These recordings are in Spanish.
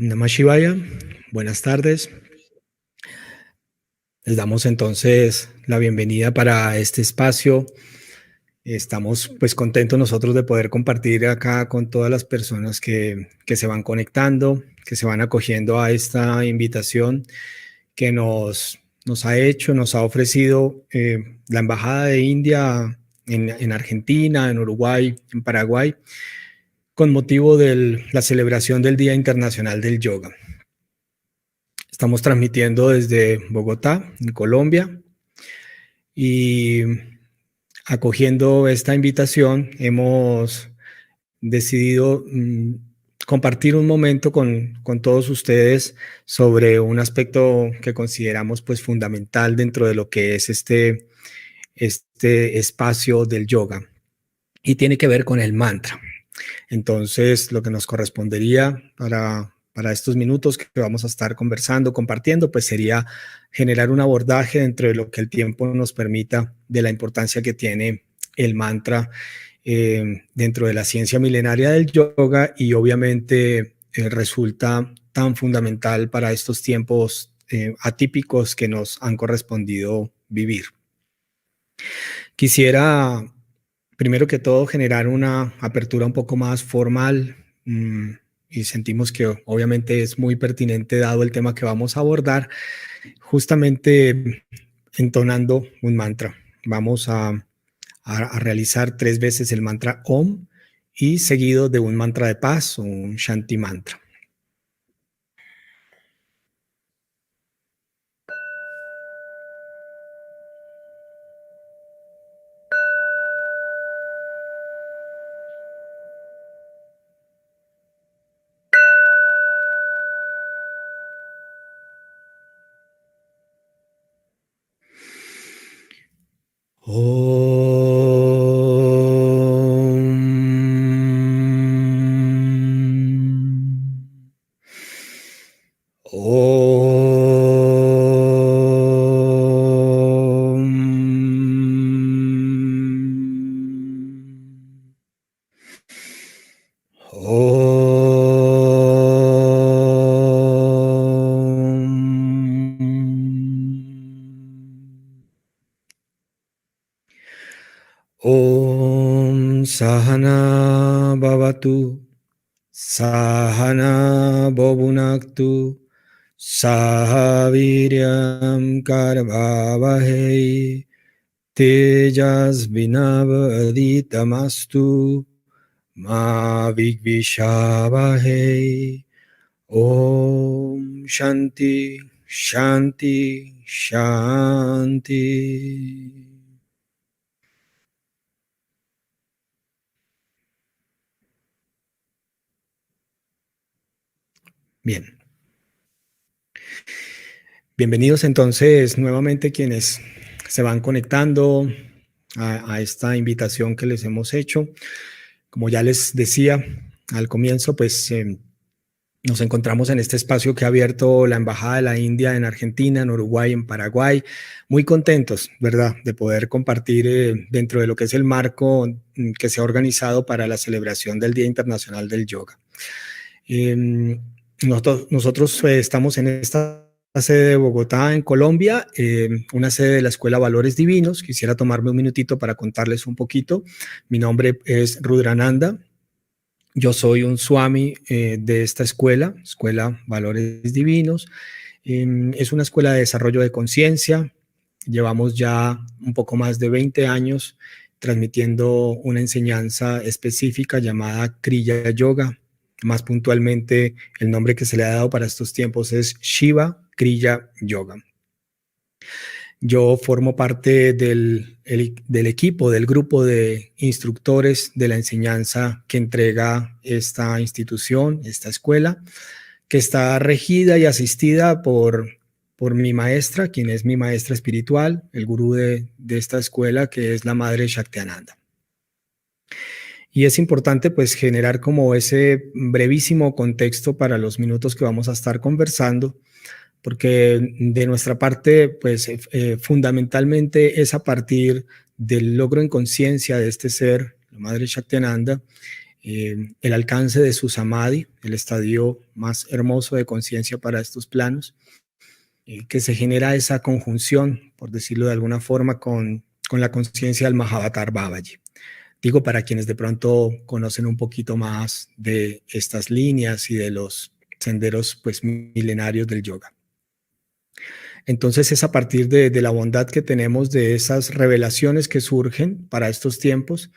Namah Shivaya, buenas tardes. Les damos entonces la bienvenida para este espacio. Estamos pues contentos nosotros de poder compartir acá con todas las personas que se van conectando, que se van acogiendo a esta invitación que nos ha ofrecido la Embajada de India en Argentina, en Uruguay, en Paraguay, con motivo de la celebración del Día Internacional del Yoga. Estamos transmitiendo desde Bogotá, en Colombia, y acogiendo esta invitación hemos decidido compartir un momento con todos ustedes sobre un aspecto que consideramos pues fundamental dentro de lo que es este espacio del yoga, y tiene que ver con el mantra. Entonces, lo que nos correspondería para estos minutos que vamos a estar conversando, compartiendo, pues sería generar un abordaje dentro de lo que el tiempo nos permita de la importancia que tiene el mantra dentro de la ciencia milenaria del yoga, y obviamente resulta tan fundamental para estos tiempos atípicos que nos han correspondido vivir. Quisiera primero que todo generar una apertura un poco más formal, y sentimos que obviamente es muy pertinente dado el tema que vamos a abordar, justamente entonando un mantra. Vamos a realizar 3 veces el mantra Om y seguido de un mantra de paz o un Shanti mantra. Om Sahana Bhavatu Sahana Bhavunaktu Sahaviryam Karvavahai Tejasvinavaditamastu Ma Vigvishavahai. Om Shanti Shanti Shanti. Bien. Bienvenidos entonces nuevamente quienes se van conectando a esta invitación que les hemos hecho. Como ya les decía al comienzo, pues nos encontramos en este espacio que ha abierto la Embajada de la India en Argentina, en Uruguay, en Paraguay. Muy contentos, ¿verdad?, de poder compartir dentro de lo que es el marco que se ha organizado para la celebración del Día Internacional del Yoga. Nosotros estamos en esta sede de Bogotá, en Colombia, una sede de la Escuela Valores Divinos. Quisiera tomarme un minutito para contarles un poquito. Mi nombre es Rudrananda. Yo soy un Swami de esta escuela Valores Divinos. Es una escuela de desarrollo de conciencia. Llevamos ya un poco más de 20 años transmitiendo una enseñanza específica llamada Kriya Yoga. Más puntualmente, el nombre que se le ha dado para estos tiempos es Shiva Kriya Yoga. Yo formo parte del equipo, del grupo de instructores de la enseñanza que entrega esta institución, esta escuela, que está regida y asistida por mi maestra, quien es mi maestra espiritual, el gurú de esta escuela, que es la Madre Shaktiananda. Y es importante pues generar como ese brevísimo contexto para los minutos que vamos a estar conversando, porque de nuestra parte pues fundamentalmente es a partir del logro en conciencia de este ser, la Madre Shaktiananda, el alcance de su samadhi, el estadio más hermoso de conciencia para estos planos, que se genera esa conjunción, por decirlo de alguna forma, con la conciencia del Mahavatar Babaji. Digo, para quienes de pronto conocen un poquito más de estas líneas y de los senderos pues, milenarios del yoga. Entonces es a partir de la bondad que tenemos, de esas revelaciones que surgen para estos tiempos,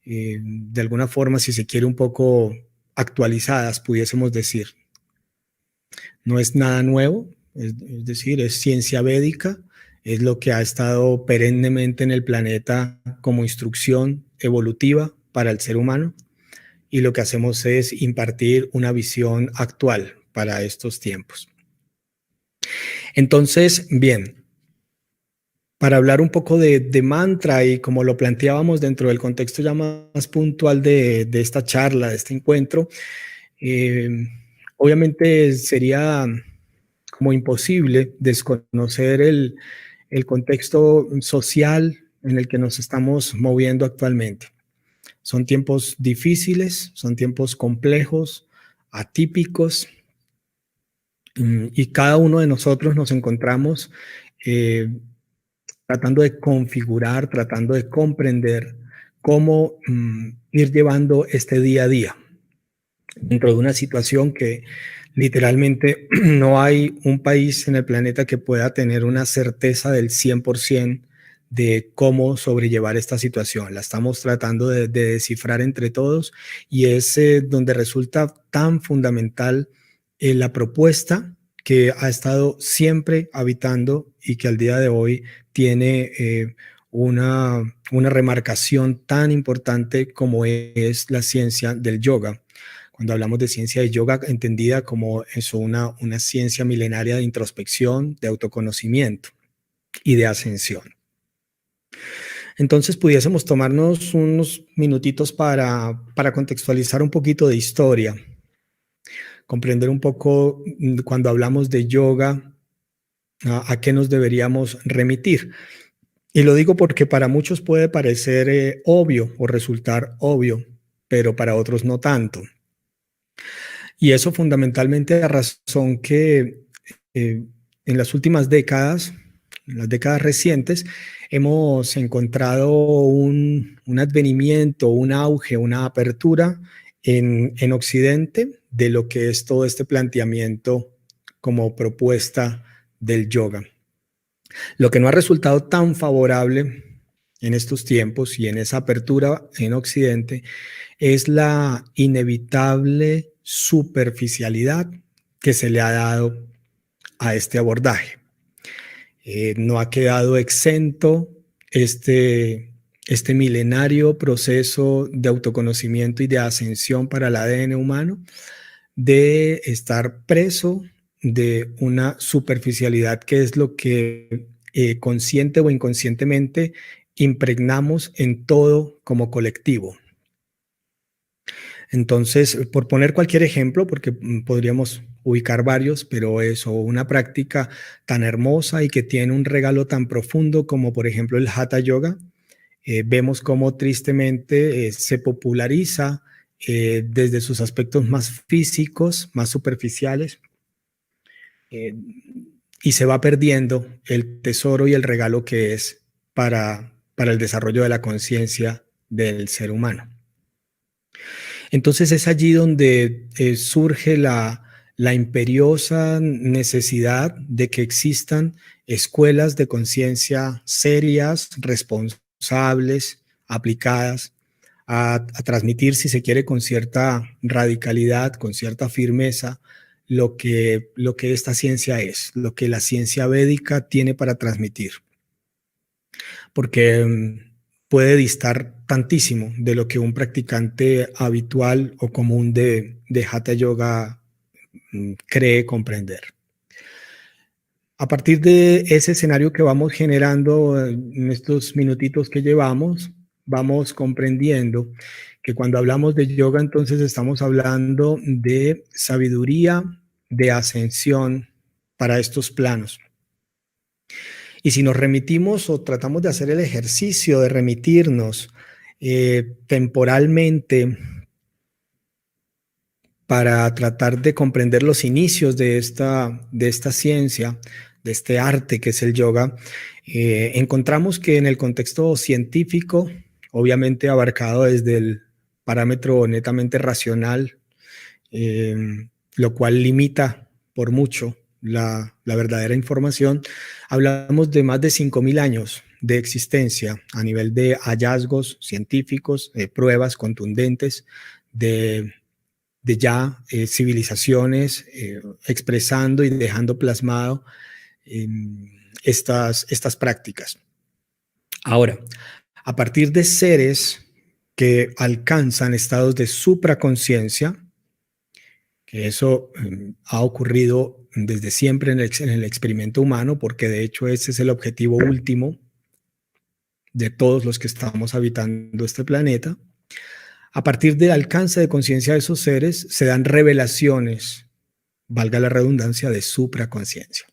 de alguna forma, si se quiere, un poco actualizadas, pudiésemos decir. No es nada nuevo, es decir, es ciencia védica, es lo que ha estado perennemente en el planeta como instrucción evolutiva para el ser humano, y lo que hacemos es impartir una visión actual para estos tiempos. Entonces, bien, para hablar un poco de mantra y como lo planteábamos dentro del contexto ya más puntual de esta charla, de este encuentro, obviamente sería como imposible desconocer el contexto social en el que nos estamos moviendo actualmente. Son tiempos difíciles, son tiempos complejos, atípicos, y cada uno de nosotros nos encontramos tratando de configurar, tratando de comprender cómo ir llevando este día a día dentro de una situación que literalmente no hay un país en el planeta que pueda tener una certeza del 100% de cómo sobrellevar esta situación. La estamos tratando de descifrar entre todos, y es donde resulta tan fundamental la propuesta que ha estado siempre habitando y que al día de hoy tiene una remarcación tan importante como es la ciencia del yoga. Cuando hablamos de ciencia de yoga, entendida como eso, una ciencia milenaria de introspección, de autoconocimiento y de ascensión. Entonces pudiésemos tomarnos unos minutitos para contextualizar un poquito de historia, comprender un poco cuando hablamos de yoga, a qué nos deberíamos remitir. Y lo digo porque para muchos puede parecer obvio o resultar obvio, pero para otros no tanto. Y eso fundamentalmente a razón que en las últimas décadas, en las décadas recientes, hemos encontrado un advenimiento, un auge, una apertura en Occidente de lo que es todo este planteamiento como propuesta del yoga. Lo que no ha resultado tan favorable en estos tiempos y en esa apertura en Occidente es la inevitable superficialidad que se le ha dado a este abordaje. No ha quedado exento este milenario proceso de autoconocimiento y de ascensión para el ADN humano de estar preso de una superficialidad que es lo que consciente o inconscientemente impregnamos en todo como colectivo. Entonces, por poner cualquier ejemplo, porque podríamos ubicar varios, pero eso, una práctica tan hermosa y que tiene un regalo tan profundo como por ejemplo el Hatha Yoga, vemos cómo tristemente se populariza desde sus aspectos más físicos, más superficiales, y se va perdiendo el tesoro y el regalo que es para el desarrollo de la conciencia del ser humano. Entonces es allí donde surge la imperiosa necesidad de que existan escuelas de conciencia serias, responsables, aplicadas, a transmitir, si se quiere, con cierta radicalidad, con cierta firmeza, lo que esta ciencia es, lo que la ciencia védica tiene para transmitir. Porque puede distar tantísimo de lo que un practicante habitual o común de Hatha Yoga cree comprender. A partir de ese escenario que vamos generando en estos minutitos que llevamos, vamos comprendiendo que cuando hablamos de yoga, entonces estamos hablando de sabiduría, de ascensión para estos planos. Y si nos remitimos o tratamos de hacer el ejercicio de remitirnos temporalmente para tratar de comprender los inicios de esta ciencia, de este arte que es el yoga, encontramos que en el contexto científico, obviamente abarcado desde el parámetro netamente racional, lo cual limita por mucho la verdadera información, hablamos de más de 5.000 años de existencia a nivel de hallazgos científicos, pruebas contundentes de ya civilizaciones expresando y dejando plasmado estas prácticas. Ahora, a partir de seres que alcanzan estados de supraconciencia, que eso ha ocurrido desde siempre en el experimento humano, porque de hecho ese es el objetivo último de todos los que estamos habitando este planeta. A partir del alcance de conciencia de esos seres se dan revelaciones, valga la redundancia, de supraconciencia.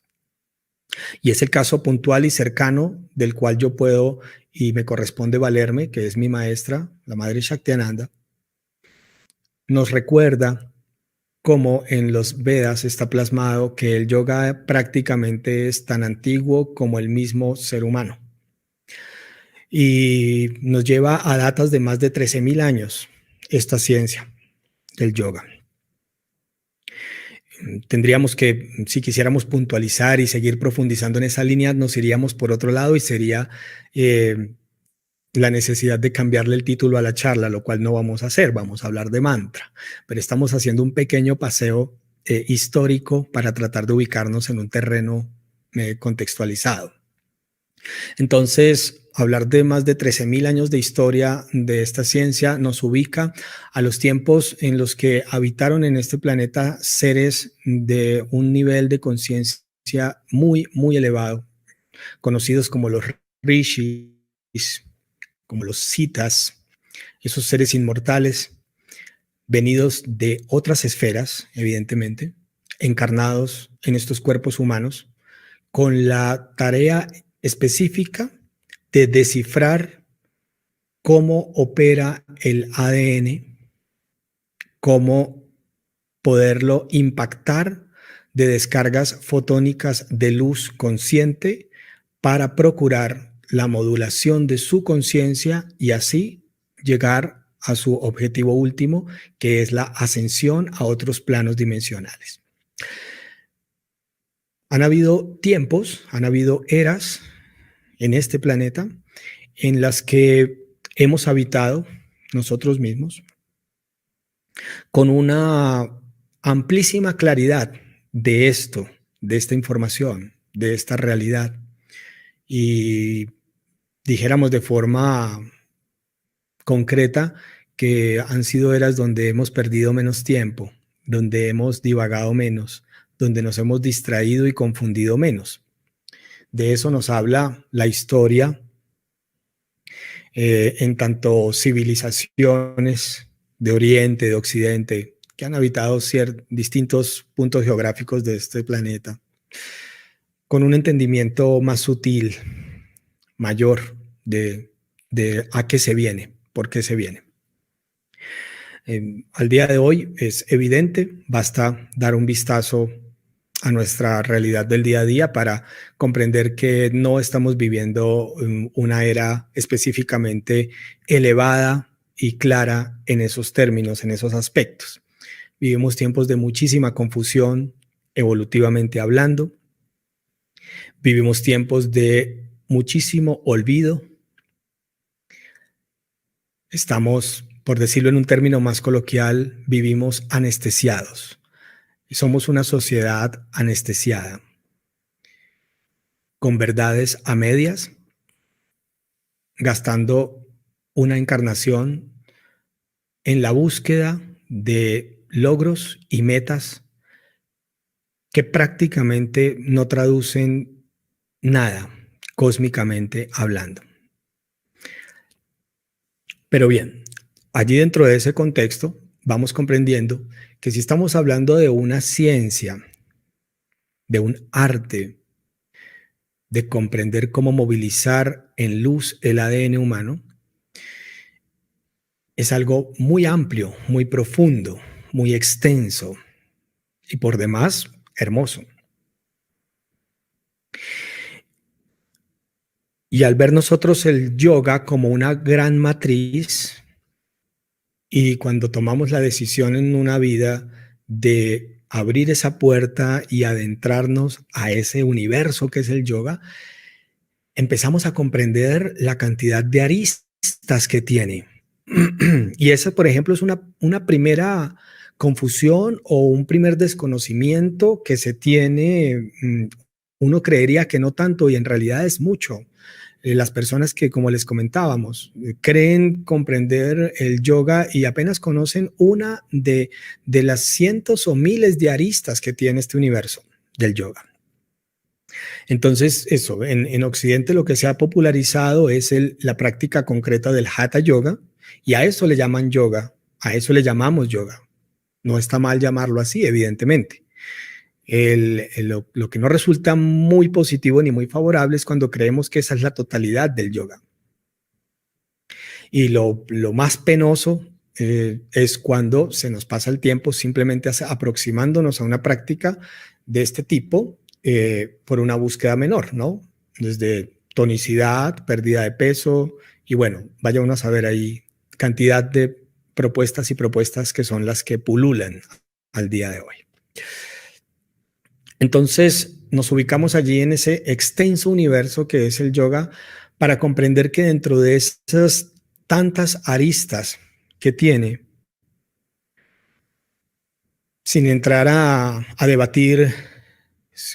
Y es el caso puntual y cercano del cual yo puedo y me corresponde valerme, que es mi maestra, la Madre Shaktiananda. Nos recuerda cómo en los Vedas está plasmado que el yoga prácticamente es tan antiguo como el mismo ser humano. Y nos lleva a datas de más de 13.000 años esta ciencia del yoga. Tendríamos que, si quisiéramos puntualizar y seguir profundizando en esa línea, nos iríamos por otro lado y sería la necesidad de cambiarle el título a la charla, lo cual no vamos a hacer, vamos a hablar de mantra, pero estamos haciendo un pequeño paseo histórico para tratar de ubicarnos en un terreno contextualizado. Entonces, hablar de más de 13.000 años de historia de esta ciencia nos ubica a los tiempos en los que habitaron en este planeta seres de un nivel de conciencia muy, muy elevado, conocidos como los rishis, como los citas, esos seres inmortales, venidos de otras esferas, evidentemente, encarnados en estos cuerpos humanos, con la tarea específica de descifrar cómo opera el ADN, cómo poderlo impactar de descargas fotónicas de luz consciente para procurar la modulación de su conciencia y así llegar a su objetivo último, que es la ascensión a otros planos dimensionales. Han habido tiempos, han habido eras en este planeta en las que hemos habitado nosotros mismos con una amplísima claridad de esto, de esta información, de esta realidad. Y dijéramos de forma concreta que han sido eras donde hemos perdido menos tiempo, donde hemos divagado menos, donde nos hemos distraído y confundido menos. De eso nos habla la historia en tanto civilizaciones de Oriente, de Occidente, que han habitado distintos puntos geográficos de este planeta, con un entendimiento más sutil, mayor de a qué se viene, por qué se viene. Al día de hoy es evidente, basta dar un vistazo a nuestra realidad del día a día para comprender que no estamos viviendo una era específicamente elevada y clara en esos términos, en esos aspectos. Vivimos tiempos de muchísima confusión, evolutivamente hablando. Vivimos tiempos de muchísimo olvido. Estamos, por decirlo en un término más coloquial, vivimos anestesiados. Somos una sociedad anestesiada, con verdades a medias, gastando una encarnación en la búsqueda de logros y metas que prácticamente no traducen nada, cósmicamente hablando. Pero bien, allí dentro de ese contexto vamos comprendiendo que si estamos hablando de una ciencia, de un arte, de comprender cómo movilizar en luz el ADN humano, es algo muy amplio, muy profundo, muy extenso y por demás hermoso. Y al ver nosotros el yoga como una gran matriz, y cuando tomamos la decisión en una vida de abrir esa puerta y adentrarnos a ese universo que es el yoga, empezamos a comprender la cantidad de aristas que tiene. Y esa, por ejemplo, es una primera confusión o un primer desconocimiento que se tiene. Uno creería que no tanto y en realidad es mucho. Las personas que, como les comentábamos, creen comprender el yoga y apenas conocen una de las cientos o miles de aristas que tiene este universo del yoga. Entonces, eso, en Occidente lo que se ha popularizado es la práctica concreta del Hatha Yoga y a eso le llaman yoga, a eso le llamamos yoga. No está mal llamarlo así, evidentemente. Lo que no resulta muy positivo ni muy favorable es cuando creemos que esa es la totalidad del yoga. Y lo más penoso es cuando se nos pasa el tiempo simplemente aproximándonos a una práctica de este tipo por una búsqueda menor, ¿no? Desde tonicidad, pérdida de peso y bueno, vaya uno a saber ahí cantidad de propuestas y propuestas que son las que pululan al día de hoy. Entonces nos ubicamos allí en ese extenso universo que es el yoga para comprender que dentro de esas tantas aristas que tiene, sin entrar a debatir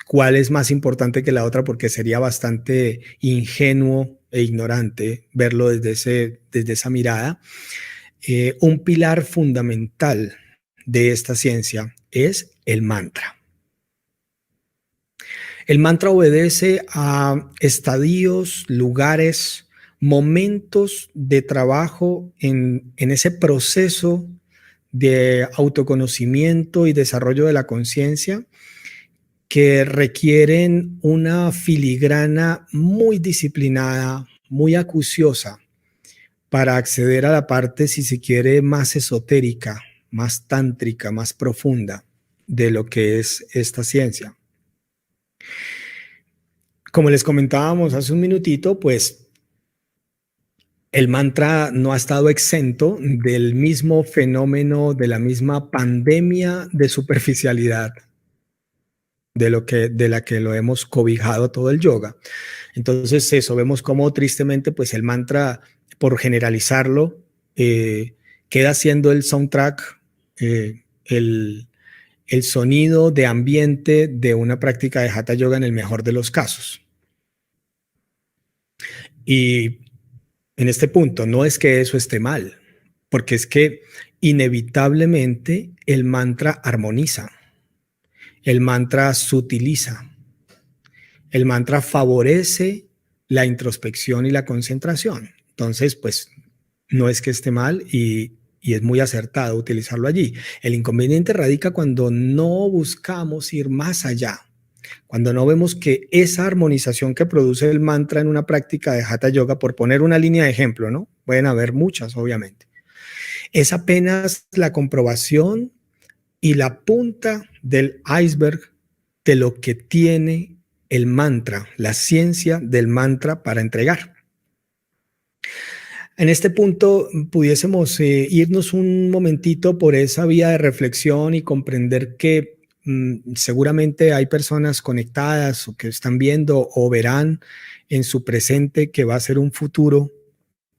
cuál es más importante que la otra, porque sería bastante ingenuo e ignorante verlo desde esa mirada, un pilar fundamental de esta ciencia es el mantra. El mantra obedece a estadios, lugares, momentos de trabajo en ese proceso de autoconocimiento y desarrollo de la conciencia que requieren una filigrana muy disciplinada, muy acuciosa para acceder a la parte, si se quiere, más esotérica, más tántrica, más profunda de lo que es esta ciencia. Como les comentábamos hace un minutito, pues el mantra no ha estado exento del mismo fenómeno, de la misma pandemia de superficialidad de la que lo hemos cobijado todo el yoga. Entonces eso, vemos cómo tristemente pues el mantra, por generalizarlo, queda siendo el soundtrack, el sonido de ambiente de una práctica de Hatha Yoga en el mejor de los casos. Y en este punto no es que eso esté mal, porque es que inevitablemente el mantra armoniza, el mantra sutiliza, el mantra favorece la introspección y la concentración. Entonces, pues no es que esté mal y es muy acertado utilizarlo allí. El inconveniente radica cuando no buscamos ir más allá, cuando no vemos que esa armonización que produce el mantra en una práctica de Hatha Yoga, por poner una línea de ejemplo, ¿no? Pueden haber muchas, obviamente. Es apenas la comprobación y la punta del iceberg de lo que tiene el mantra, la ciencia del mantra para entregar. En este punto pudiésemos irnos un momentito por esa vía de reflexión y comprender que seguramente hay personas conectadas o que están viendo o verán en su presente que va a ser un futuro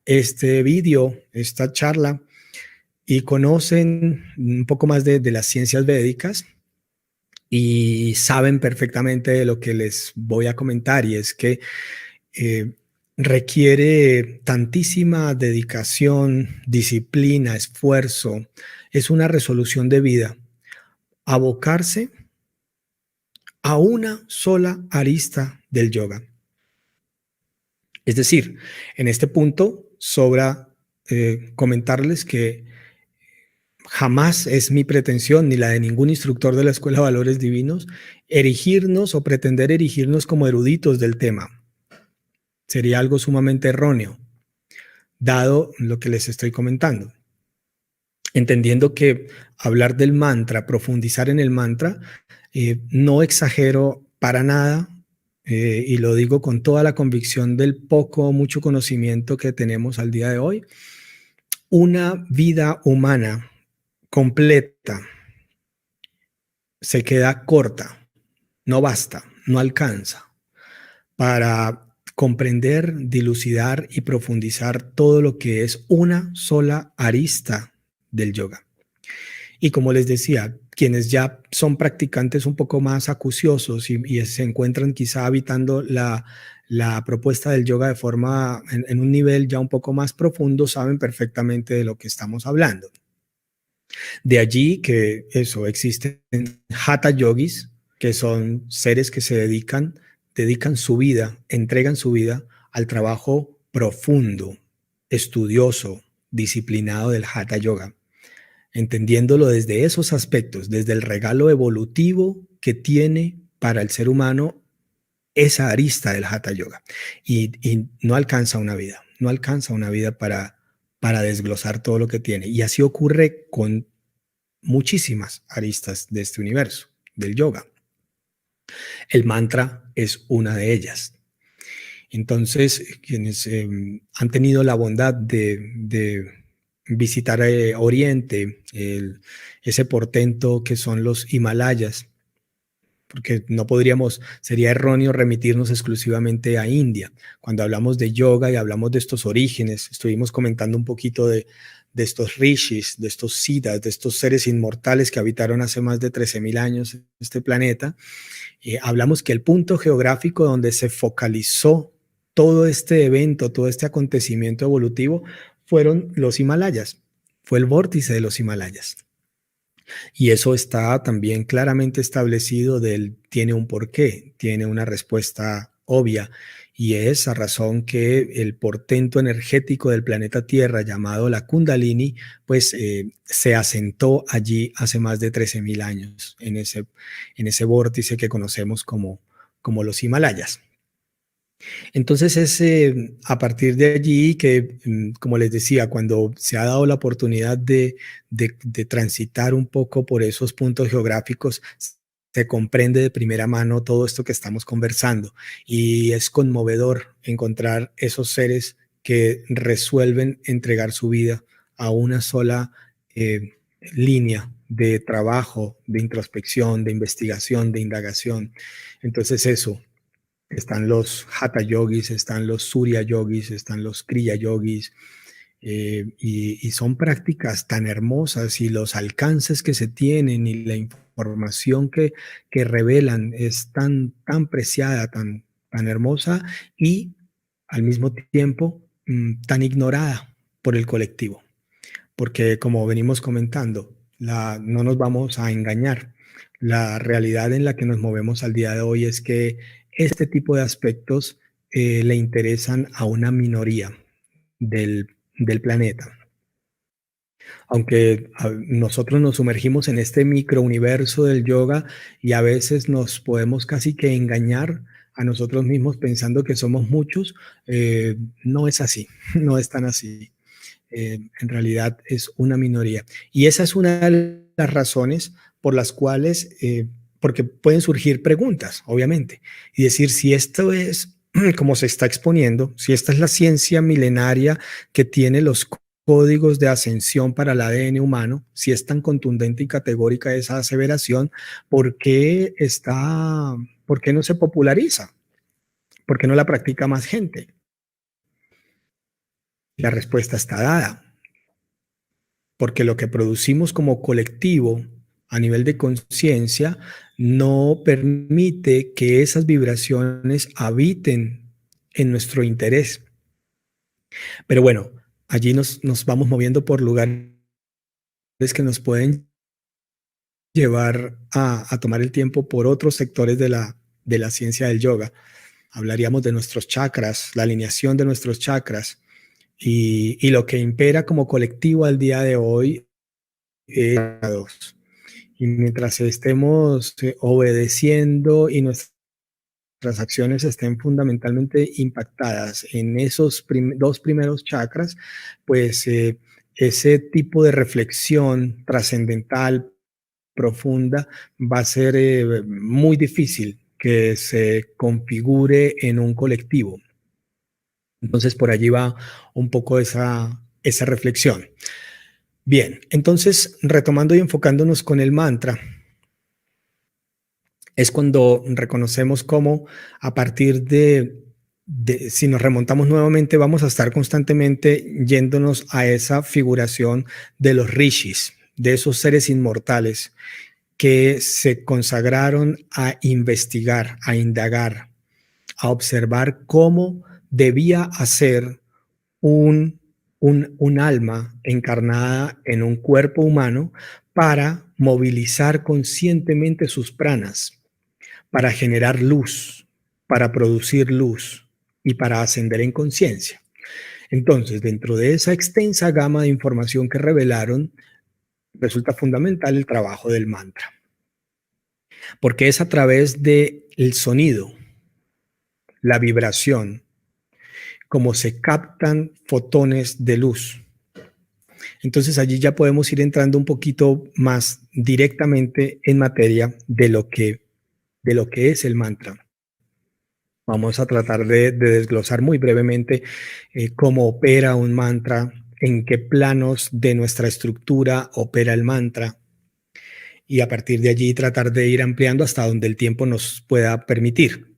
este vídeo, esta charla, y conocen un poco más de las ciencias védicas y saben perfectamente de lo que les voy a comentar, y es que requiere tantísima dedicación, disciplina, esfuerzo, es una resolución de vida, abocarse a una sola arista del yoga. Es decir, en este punto sobra comentarles que jamás es mi pretensión, ni la de ningún instructor de la Escuela de Valores Divinos, erigirnos o pretender erigirnos como eruditos del tema. Sería algo sumamente erróneo, dado lo que les estoy comentando. entendiendo que hablar del mantra, profundizar en el mantra, no exagero para nada, y lo digo con toda la convicción del poco o mucho conocimiento que tenemos al día de hoy. Una vida humana completa se queda corta, no basta, no alcanza para comprender, dilucidar y profundizar todo lo que es una sola arista del yoga. Y como les decía, quienes ya son practicantes un poco más acuciosos y se encuentran quizá habitando la propuesta del yoga de forma en un nivel ya un poco más profundo, saben perfectamente de lo que estamos hablando. De allí que eso, existen hatha yogis, que son seres que se dedican su vida, entregan su vida al trabajo profundo, estudioso, disciplinado del hatha yoga, entendiéndolo desde esos aspectos, desde el regalo evolutivo que tiene para el ser humano esa arista del hatha yoga. Y no alcanza una vida, no alcanza una vida para desglosar todo lo que tiene. Y así ocurre con muchísimas aristas de este universo, del yoga. El mantra es una de ellas. Entonces, quienes han tenido la bondad de visitar Oriente, ese portento que son los Himalayas, porque no podríamos, sería erróneo remitirnos exclusivamente a India. Cuando hablamos de yoga y hablamos de estos orígenes, estuvimos comentando un poquito de estos rishis, de estos siddhas, de estos seres inmortales que habitaron hace más de 13.000 años este planeta. Hablamos que el punto geográfico donde se focalizó todo este evento, todo este acontecimiento evolutivo, fueron los Himalayas, fue el vórtice de los Himalayas. Y eso está también claramente establecido tiene un porqué, tiene una respuesta obvia, y es esa razón que el portento energético del planeta Tierra llamado la Kundalini, pues se asentó allí hace más de 13.000 años, en ese vórtice que conocemos como los Himalayas. Entonces es a partir de allí que, como les decía, cuando se ha dado la oportunidad de transitar un poco por esos puntos geográficos, se comprende de primera mano todo esto que estamos conversando, y es conmovedor encontrar esos seres que resuelven entregar su vida a una sola línea de trabajo, de introspección, de investigación, de indagación. Entonces eso, están los hatha yogis, están los surya yogis, están los kriya yogis, y son prácticas tan hermosas, y los alcances que se tienen y la información que revelan es tan preciada, tan hermosa, y al mismo tiempo tan ignorada por el colectivo. Porque como venimos comentando, no nos vamos a engañar. La realidad en la que nos movemos al día de hoy es que este tipo de aspectos le interesan a una minoría del planeta. Aunque nosotros nos sumergimos en este microuniverso del yoga y a veces nos podemos casi que engañar a nosotros mismos pensando que somos muchos, no es así, no es tan así. En realidad es una minoría. Y esa es una de las razones por las cuales, porque pueden surgir preguntas, obviamente, y decir si esto es como se está exponiendo, si esta es la ciencia milenaria que tiene los códigos de ascensión para el ADN humano, si es tan contundente y categórica esa aseveración, ¿por qué no se populariza? ¿Por qué no la practica más gente? La respuesta está dada, porque lo que producimos como colectivo a nivel de conciencia no permite que esas vibraciones habiten en nuestro interés. Pero bueno, allí nos vamos moviendo por lugares que nos pueden llevar a tomar el tiempo por otros sectores de la ciencia del yoga. Hablaríamos de nuestros chakras, la alineación de nuestros chakras, y lo que impera como colectivo al día de hoy es y mientras estemos obedeciendo y nuestras acciones estén fundamentalmente impactadas en esos dos primeros chakras, pues ese tipo de reflexión trascendental, profunda, va a ser muy difícil que se configure en un colectivo. Entonces, por allí va un poco esa reflexión. Bien, entonces, retomando y enfocándonos con el mantra, es cuando reconocemos cómo a partir si nos remontamos nuevamente, vamos a estar constantemente yéndonos a esa figuración de los rishis, de esos seres inmortales que se consagraron a investigar, a indagar, a observar cómo debía hacer un alma encarnada en un cuerpo humano para movilizar conscientemente sus pranas, para generar luz, para producir luz y para ascender en conciencia. Entonces, dentro de esa extensa gama de información que revelaron, resulta fundamental el trabajo del mantra, porque es a través del sonido, la vibración, como se captan fotones de luz. Entonces allí ya podemos ir entrando un poquito más directamente en materia de lo que es el mantra. Vamos a tratar de desglosar muy brevemente cómo opera un mantra, en qué planos de nuestra estructura opera el mantra, y a partir de allí tratar de ir ampliando hasta donde el tiempo nos pueda permitir.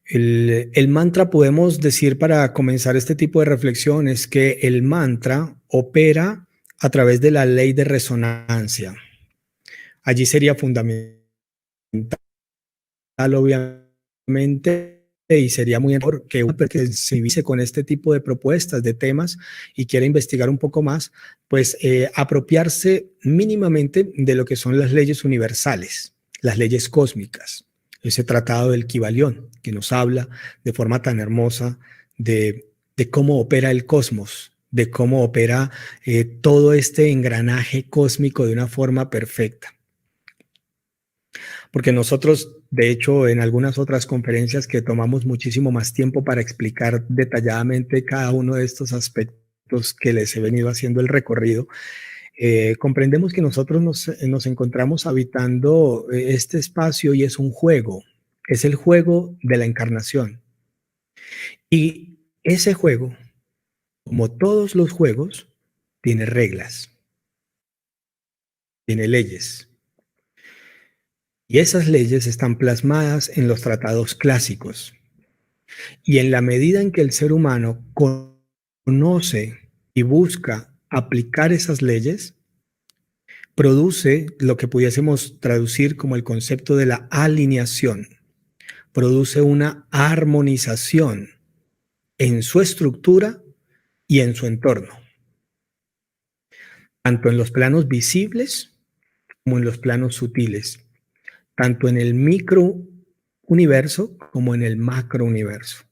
El mantra, podemos decir para comenzar este tipo de reflexiones, que el mantra opera a través de la ley de resonancia. Allí sería fundamental, obviamente, y sería muy mejor que uno que se inicie con este tipo de propuestas, de temas, y quiera investigar un poco más, pues apropiarse mínimamente de lo que son las leyes universales, las leyes cósmicas. Ese tratado del Kybalión, que nos habla de forma tan hermosa de cómo opera el cosmos, de cómo opera todo este engranaje cósmico de una forma perfecta. Porque nosotros, de hecho, en algunas otras conferencias que tomamos muchísimo más tiempo para explicar detalladamente cada uno de estos aspectos que les he venido haciendo el recorrido, comprendemos que nosotros nos encontramos habitando este espacio y es un juego, es el juego de la encarnación. Y ese juego, como todos los juegos, tiene reglas, tiene leyes. Y esas leyes están plasmadas en los tratados clásicos. Y en la medida en que el ser humano conoce y busca aplicar esas leyes, produce lo que pudiésemos traducir como el concepto de la alineación. Produce una armonización en su estructura y en su entorno, tanto en los planos visibles como en los planos sutiles, tanto en el micro universo como en el macro universo.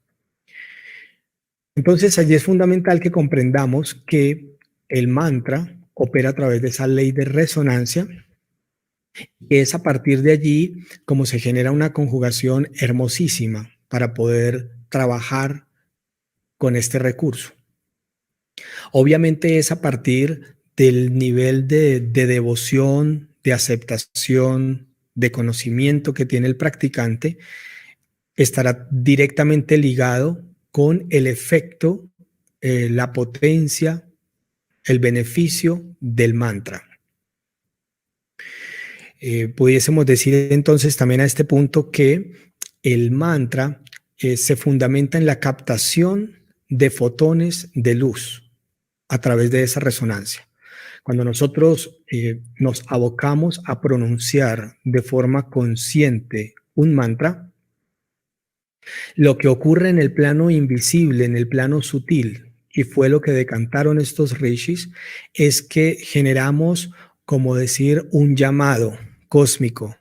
Entonces, allí es fundamental que comprendamos que el mantra opera a través de esa ley de resonancia, que es a partir de allí como se genera una conjugación hermosísima para poder trabajar con este recurso. Obviamente es a partir del nivel de devoción, de aceptación, de conocimiento que tiene el practicante, estará directamente ligado con el efecto, la potencia, el beneficio del mantra. Pudiésemos decir entonces también a este punto que el mantra se fundamenta en la captación de fotones de luz a través de esa resonancia. Cuando nosotros nos abocamos a pronunciar de forma consciente un mantra, lo que ocurre en el plano invisible, en el plano sutil, y fue lo que decantaron estos rishis, es que generamos, como decir, un llamado cósmico.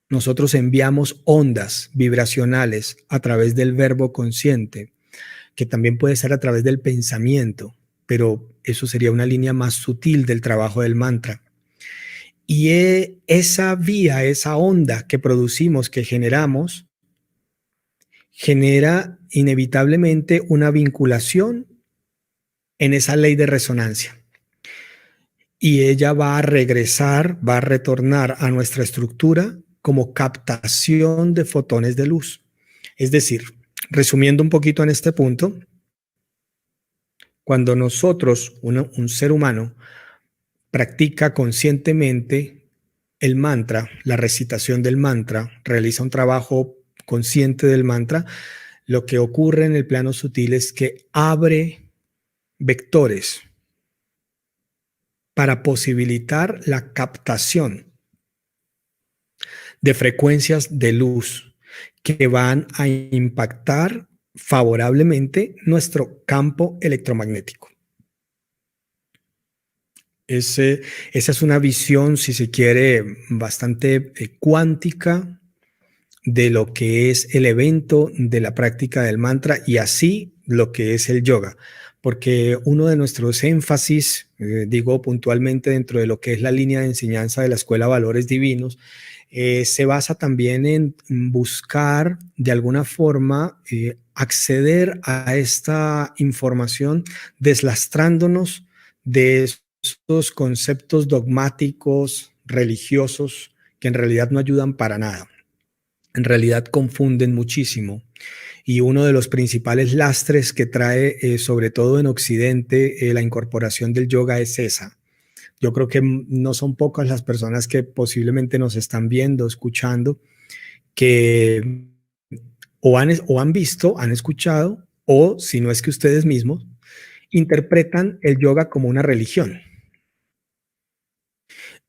Nosotros enviamos ondas vibracionales a través del verbo consciente, que también puede ser a través del pensamiento, pero eso sería una línea más sutil del trabajo del mantra. Y esa vía, esa onda que producimos, que generamos, genera inevitablemente una vinculación en esa ley de resonancia. Y ella va a regresar, va a retornar a nuestra estructura como captación de fotones de luz. Es decir, resumiendo un poquito en este punto, cuando nosotros, un ser humano, practica conscientemente el mantra, la recitación del mantra, realiza un trabajo consciente del mantra, lo que ocurre en el plano sutil es que abre vectores para posibilitar la captación de frecuencias de luz que van a impactar favorablemente nuestro campo electromagnético. Esa es una visión, si se quiere, bastante cuántica de lo que es el evento de la práctica del mantra y así lo que es el yoga. Porque uno de nuestros énfasis, digo puntualmente dentro de lo que es la línea de enseñanza de la Escuela Valores Divinos, se basa también en buscar de alguna forma acceder a esta información deslastrándonos de estos conceptos dogmáticos, religiosos, que en realidad no ayudan para nada. En realidad confunden muchísimo. Y uno de los principales lastres que trae, sobre todo en Occidente, la incorporación del yoga es esa. Yo creo que no son pocas las personas que posiblemente nos están viendo, escuchando, que o han visto, han escuchado, o si no es que ustedes mismos, interpretan el yoga como una religión.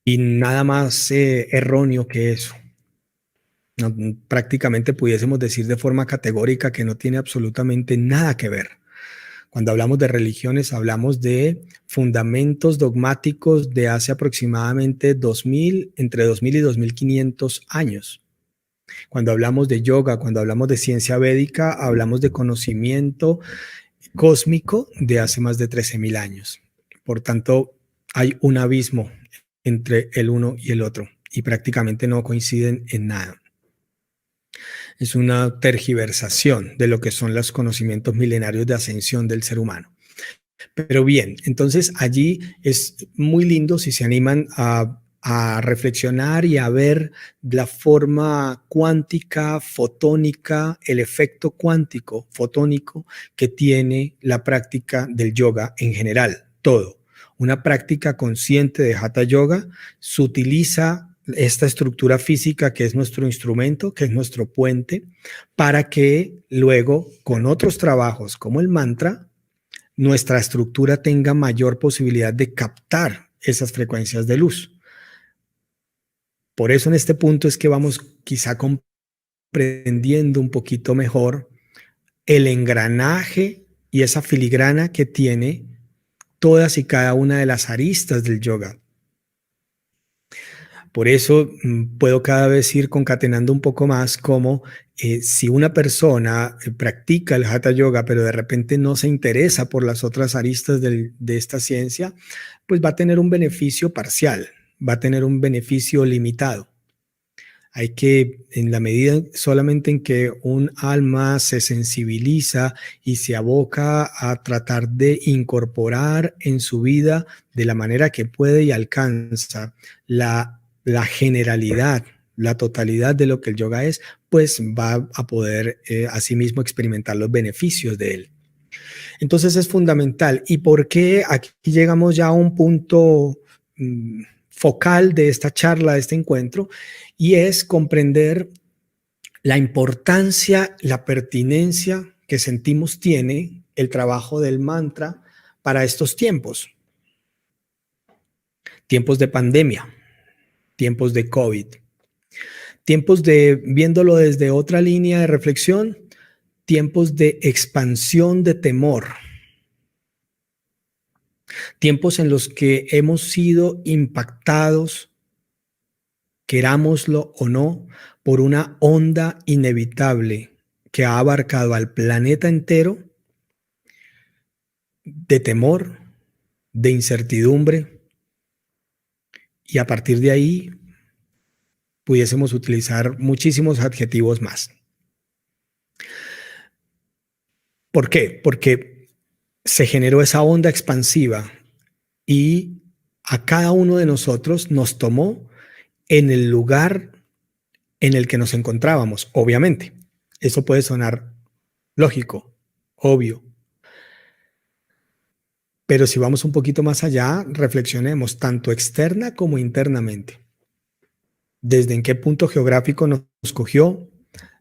Y nada más erróneo que eso. No, prácticamente pudiésemos decir de forma categórica que no tiene absolutamente nada que ver. Cuando hablamos de religiones, hablamos de fundamentos dogmáticos de hace aproximadamente 2000, entre 2000 y 2500 años. Cuando hablamos de yoga, cuando hablamos de ciencia védica, hablamos de conocimiento cósmico de hace más de 13.000 años. Por tanto, hay un abismo entre el uno y el otro y prácticamente no coinciden en nada. Es una tergiversación de lo que son los conocimientos milenarios de ascensión del ser humano. Pero bien, entonces allí es muy lindo si se animan a reflexionar y a ver la forma cuántica, fotónica, el efecto cuántico, fotónico que tiene la práctica del yoga en general, todo. Una práctica consciente de Hatha Yoga se utiliza esta estructura física que es nuestro instrumento, que es nuestro puente, para que luego con otros trabajos como el mantra, nuestra estructura tenga mayor posibilidad de captar esas frecuencias de luz. Por eso en este punto es que vamos quizá comprendiendo un poquito mejor el engranaje y esa filigrana que tiene todas y cada una de las aristas del yoga. Por eso puedo cada vez ir concatenando un poco más como si una persona practica el Hatha Yoga, pero de repente no se interesa por las otras aristas de esta ciencia, pues va a tener un beneficio parcial, va a tener un beneficio limitado. Hay que, en la medida solamente en que un alma se sensibiliza y se aboca a tratar de incorporar en su vida de la manera que puede y alcanza la generalidad, la totalidad de lo que el yoga es, pues va a poder asimismo experimentar los beneficios de él. Entonces es fundamental. ¿Y por qué aquí llegamos ya a un punto focal de esta charla, de este encuentro? Y es comprender la importancia, la pertinencia que sentimos tiene el trabajo del mantra para estos tiempos. Tiempos de pandemia, tiempos de COVID, tiempos de, viéndolo desde otra línea de reflexión, tiempos de expansión de temor, tiempos en los que hemos sido impactados, querámoslo o no, por una onda inevitable que ha abarcado al planeta entero de temor, de incertidumbre, y a partir de ahí pudiésemos utilizar muchísimos adjetivos más. ¿Por qué? Porque se generó esa onda expansiva y a cada uno de nosotros nos tomó en el lugar en el que nos encontrábamos, obviamente. Eso puede sonar lógico, obvio, pero si vamos un poquito más allá, reflexionemos tanto externa como internamente. Desde en qué punto geográfico nos cogió,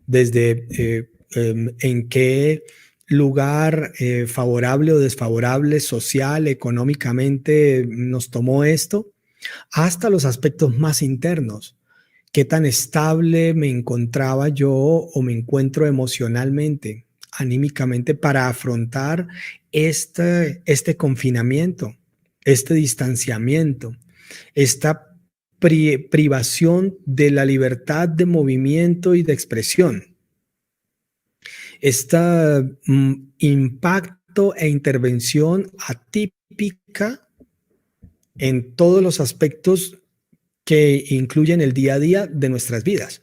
desde en qué lugar favorable o desfavorable, social, económicamente nos tomó esto, hasta los aspectos más internos. ¿Qué tan estable me encontraba yo o me encuentro emocionalmente, anímicamente para afrontar este confinamiento, este distanciamiento, esta privación de la libertad de movimiento y de expresión? Este impacto e intervención atípica en todos los aspectos que incluyen el día a día de nuestras vidas.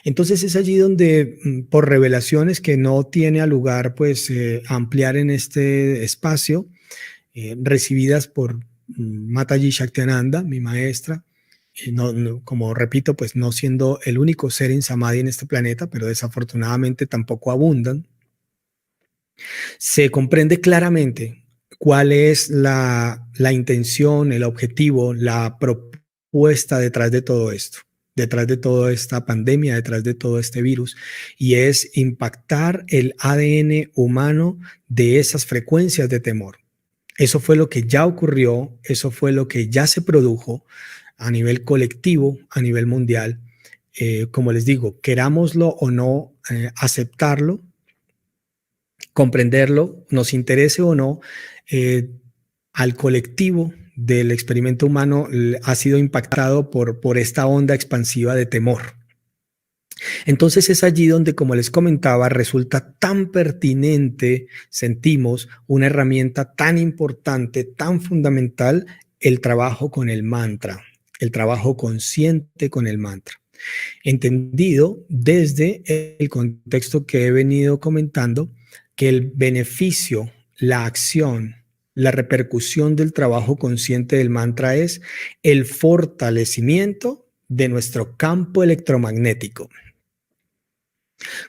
Entonces es allí donde, por revelaciones que no tiene a lugar pues ampliar en este espacio, recibidas por Mataji Shaktiananda, mi maestra, como repito, pues no siendo el único ser en Samadhi en este planeta, pero desafortunadamente tampoco abundan, se comprende claramente cuál es la intención, el objetivo, la propuesta detrás de todo esto, detrás de toda esta pandemia, detrás de todo este virus, y es impactar el ADN humano de esas frecuencias de temor. Eso fue lo que ya ocurrió, eso fue lo que ya se produjo a nivel colectivo, a nivel mundial. Como les digo, querámoslo o no, aceptarlo, comprenderlo, nos interese o no, al colectivo del experimento humano ha sido impactado por esta onda expansiva de temor. Entonces es allí donde, como les comentaba, resulta tan pertinente, sentimos, una herramienta tan importante, tan fundamental, el trabajo con el mantra, el trabajo consciente con el mantra. Entendido desde el contexto que he venido comentando, que el beneficio, la acción, la repercusión del trabajo consciente del mantra es el fortalecimiento de nuestro campo electromagnético.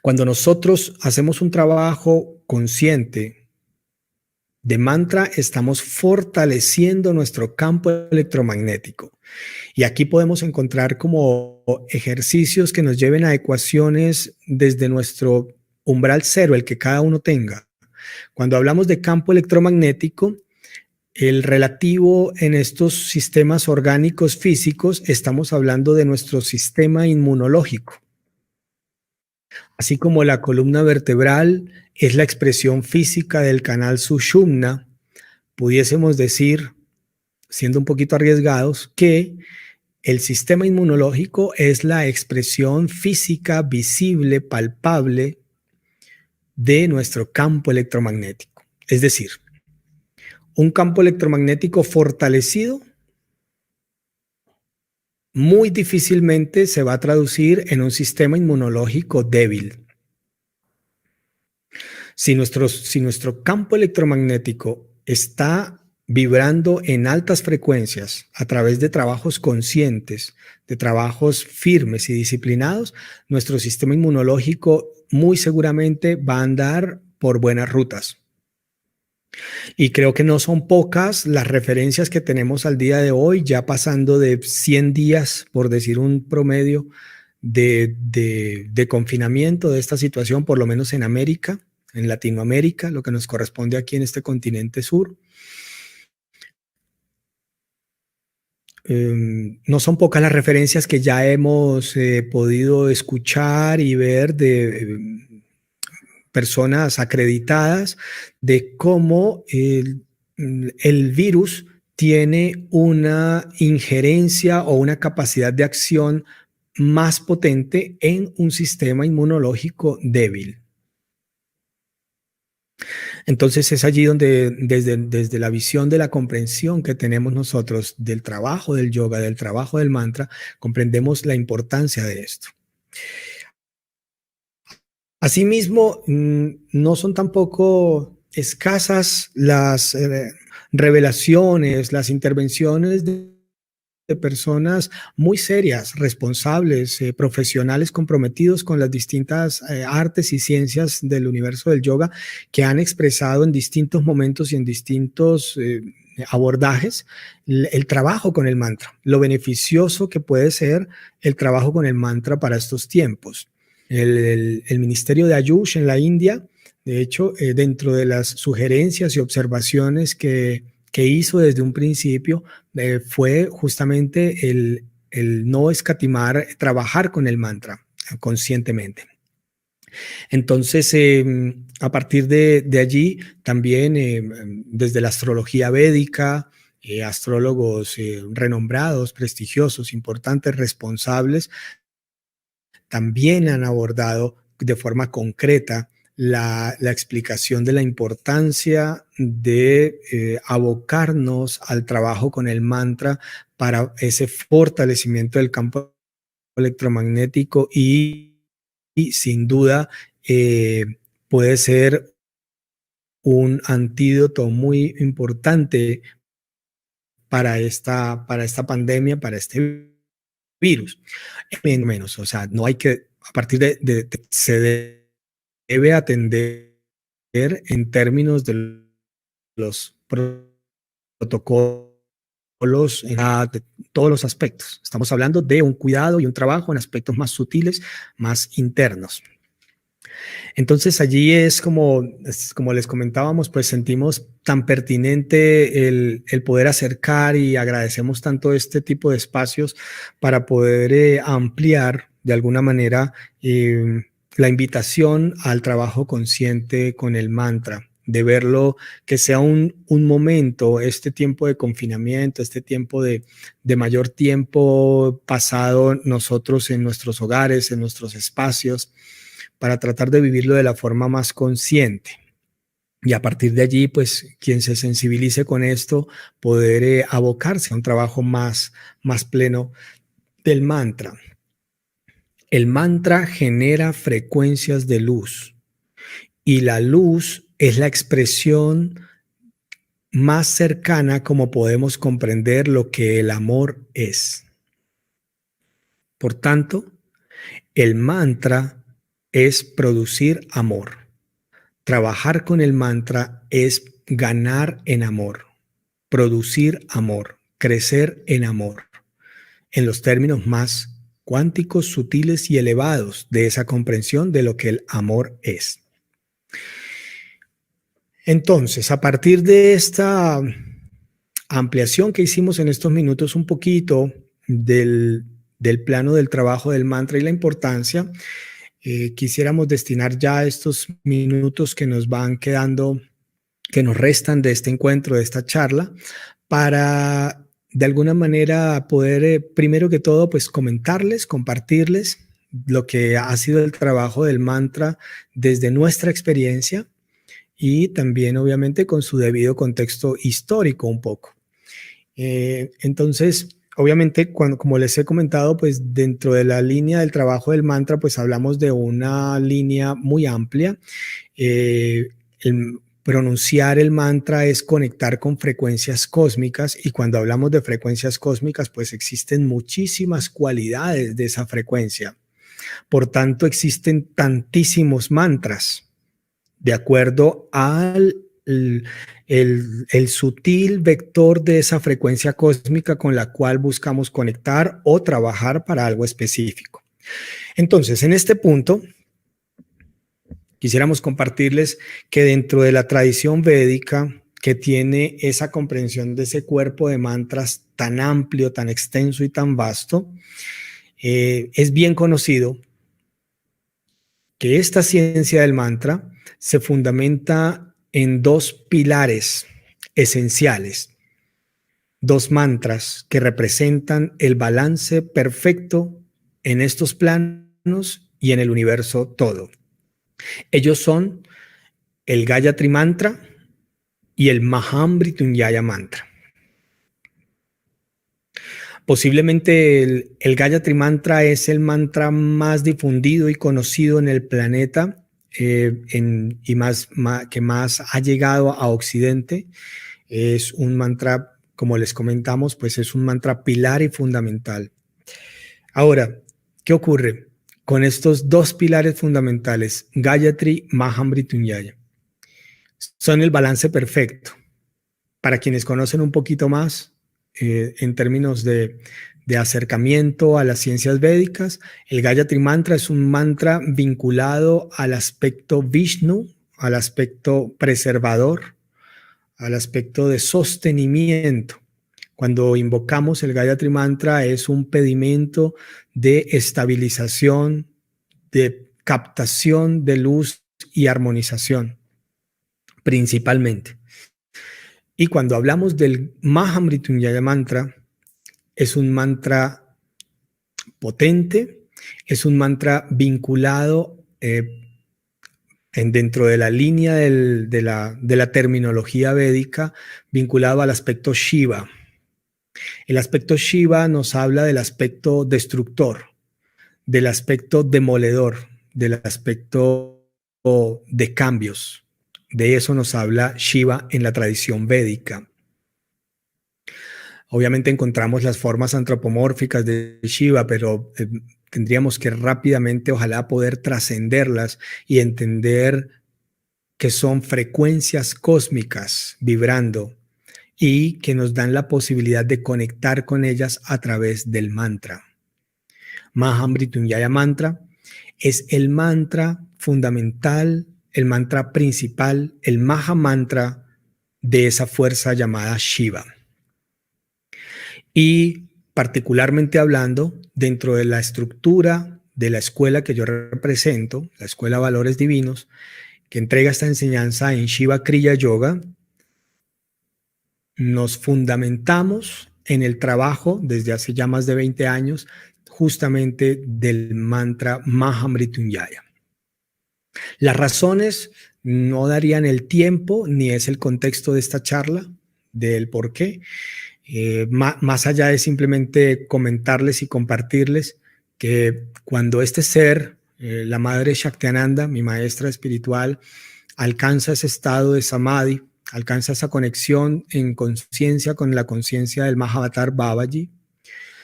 Cuando nosotros hacemos un trabajo consciente de mantra, estamos fortaleciendo nuestro campo electromagnético. Y aquí podemos encontrar como ejercicios que nos lleven a ecuaciones desde nuestro umbral cero, el que cada uno tenga. Cuando hablamos de campo electromagnético, el relativo en estos sistemas orgánicos físicos, estamos hablando de nuestro sistema inmunológico. Así como la columna vertebral es la expresión física del canal Sushumna, pudiésemos decir, siendo un poquito arriesgados, que el sistema inmunológico es la expresión física, visible, palpable de nuestro campo electromagnético. Es decir, un campo electromagnético fortalecido muy difícilmente se va a traducir en un sistema inmunológico débil. Si nuestro campo electromagnético está vibrando en altas frecuencias a través de trabajos conscientes, de trabajos firmes y disciplinados, nuestro sistema inmunológico muy seguramente va a andar por buenas rutas. Y creo que no son pocas las referencias que tenemos al día de hoy, ya pasando de 100 días, por decir un promedio, de confinamiento de esta situación, por lo menos en América, en Latinoamérica, lo que nos corresponde aquí en este continente sur. No son pocas las referencias que ya hemos podido escuchar y ver de personas acreditadas de cómo el virus tiene una injerencia o una capacidad de acción más potente en un sistema inmunológico débil. Entonces es allí donde desde la visión de la comprensión que tenemos nosotros del trabajo del yoga, del trabajo del mantra, comprendemos la importancia de esto. Asimismo, no son tampoco escasas las revelaciones, las intervenciones de personas muy serias, responsables, profesionales comprometidos con las distintas artes y ciencias del universo del yoga que han expresado en distintos momentos y en distintos abordajes el trabajo con el mantra, lo beneficioso que puede ser el trabajo con el mantra para estos tiempos. El Ministerio de Ayush en la India, de hecho, dentro de las sugerencias y observaciones que hizo desde un principio, fue justamente el no escatimar, trabajar con el mantra conscientemente. Entonces, a partir de allí, también desde la astrología védica, astrólogos renombrados, prestigiosos, importantes, responsables, también han abordado de forma concreta la explicación de la importancia de abocarnos al trabajo con el mantra para ese fortalecimiento del campo electromagnético y sin duda eh, puede ser un antídoto muy importante para esta pandemia, para este virus. Menos, o sea, no hay que, a partir se debe atender en términos de los protocolos de todos los aspectos. Estamos hablando de un cuidado y un trabajo en aspectos más sutiles, más internos. Entonces allí como les comentábamos, pues sentimos tan pertinente el poder acercar y agradecemos tanto este tipo de espacios para poder ampliar de alguna manera la invitación al trabajo consciente con el mantra, de verlo que sea un momento, este tiempo de confinamiento, este tiempo de mayor tiempo pasado nosotros en nuestros hogares, en nuestros espacios, para tratar de vivirlo de la forma más consciente. Y a partir de allí, pues quien se sensibilice con esto, poder abocarse a un trabajo más pleno del mantra. El mantra genera frecuencias de luz y la luz es la expresión más cercana como podemos comprender lo que el amor es. Por tanto, el mantra es producir amor. Trabajar con el mantra es ganar en amor, producir amor, crecer en amor, en los términos más cuánticos, sutiles y elevados de esa comprensión de lo que el amor es. Entonces, a partir de esta ampliación que hicimos en estos minutos un poquito del plano del trabajo del mantra y la importancia, quisiéramos destinar ya estos minutos que nos van quedando, que nos restan de este encuentro, de esta charla, para de alguna manera poder, primero que todo, pues comentarles, compartirles lo que ha sido el trabajo del mantra desde nuestra experiencia y también obviamente con su debido contexto histórico un poco. Entonces, obviamente, como les he comentado, pues dentro de la línea del trabajo del mantra, pues hablamos de una línea muy amplia. El pronunciar el mantra es conectar con frecuencias cósmicas y cuando hablamos de frecuencias cósmicas, pues existen muchísimas cualidades de esa frecuencia. Por tanto, existen tantísimos mantras de acuerdo al el sutil vector de esa frecuencia cósmica con la cual buscamos conectar o trabajar para algo específico. Entonces, en este punto, quisiéramos compartirles que dentro de la tradición védica, que tiene esa comprensión de ese cuerpo de mantras tan amplio, tan extenso y tan vasto, es bien conocido que esta ciencia del mantra se fundamenta en dos pilares esenciales, dos mantras que representan el balance perfecto en estos planos y en el universo todo. Ellos son el Gayatri Mantra y el Mahamrityunjaya Mantra. Posiblemente el Gayatri Mantra es el mantra más difundido y conocido en el planeta que más ha llegado a Occidente. Es un mantra, como les comentamos, pues es un mantra pilar y fundamental. Ahora, ¿qué ocurre con estos dos pilares fundamentales, Gayatri, Mahamrityunjaya? Son el balance perfecto. Para quienes conocen un poquito más en términos de acercamiento a las ciencias védicas, el Gayatri Mantra es un mantra vinculado al aspecto Vishnu, al aspecto preservador, al aspecto de sostenimiento. Cuando invocamos el Gayatri Mantra es un pedimento de estabilización, de captación de luz y armonización, principalmente. Y cuando hablamos del Mahamrityunjaya Mantra, es un mantra potente, es un mantra vinculado dentro de la línea de la terminología védica, vinculado al aspecto Shiva. El aspecto Shiva nos habla del aspecto destructor, del aspecto demoledor, del aspecto de cambios. De eso nos habla Shiva en la tradición védica. Obviamente encontramos las formas antropomórficas de Shiva, pero tendríamos que rápidamente, ojalá, poder trascenderlas y entender que son frecuencias cósmicas vibrando y que nos dan la posibilidad de conectar con ellas a través del mantra. Mahamrityunjaya Mantra es el mantra fundamental, el mantra principal, el Maha Mantra de esa fuerza llamada Shiva. Y particularmente hablando, dentro de la estructura de la escuela que yo represento, la Escuela Valores Divinos, que entrega esta enseñanza en Shiva Kriya Yoga, nos fundamentamos en el trabajo desde hace ya más de 20 años, justamente del mantra Mahamrityunjaya. Las razones no darían el tiempo, ni es el contexto de esta charla, del por qué. Más allá de simplemente comentarles y compartirles que cuando este ser, la madre Shaktiananda, mi maestra espiritual, alcanza ese estado de samadhi, alcanza esa conexión en conciencia con la conciencia del Mahavatar Babaji,